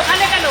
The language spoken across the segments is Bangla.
ওখানে কেন?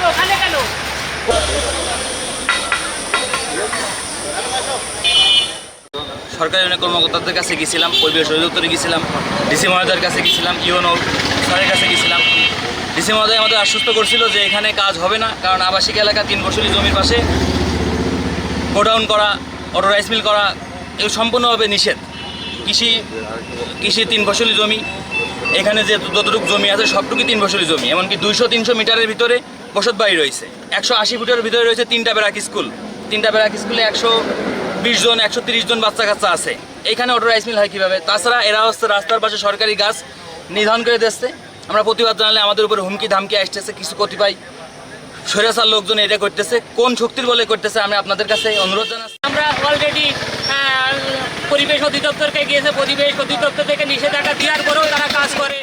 ওখানে কেন? সরকারি অনেক কর্মকর্তাদের কাছে গেছিলাম, পরিবেশ অধিদপ্তরে গেছিলাম, ডিসি মহোদয়ের কাছে গেছিলাম, ইউএনও স্যারের কাছে গেছিলাম। ডিসি মহোদয় আমাদের আশ্বস্ত করছিল যে এখানে কাজ হবে না, কারণ আবাসিক এলাকা 3 ফসলি জমির পাশে গোডাউন করা, অটো রাইস মিল করা এগুলো সম্পূর্ণভাবে নিষেধ। কৃষি 3 ফসলি জমি, এখানে যে যতটুকু জমি আছে সবটুকুই 3 ফসলি জমি, এমনকি 200-300 মিটারের ভিতরে বসত বাড়ি রয়েছে। 180 ফুটের ভিতরে রয়েছে 3টা ব্যারাক স্কুল। 3টা ব্যারাক স্কুলে 120 জন 130 জন বাচ্চা কাচ্চা আছে। এইখানে অটো রাইস মিল হয় কীভাবে? তাছাড়া এরা হচ্ছে রাস্তার পাশে সরকারি গাছ নিধন করে দিচ্ছে। আমরা প্রতিবাদ জানালে আমাদের উপরে হুমকি ধামকি আসতেছে, কিছু কতিপয় স্বৈরাচার লোকজন এটা করতেছে। কোন শক্তির বলে করতেছে আমি আপনাদের কাছে অনুরোধ জানাচ্ছি। আমরা অলরেডি পরিবেশ অধিদপ্তরকে গিয়েছে, পরিবেশ অধিদপ্তর থেকে নিষেধাজ্ঞা দেওয়ার পরেও তারা কাজ করে।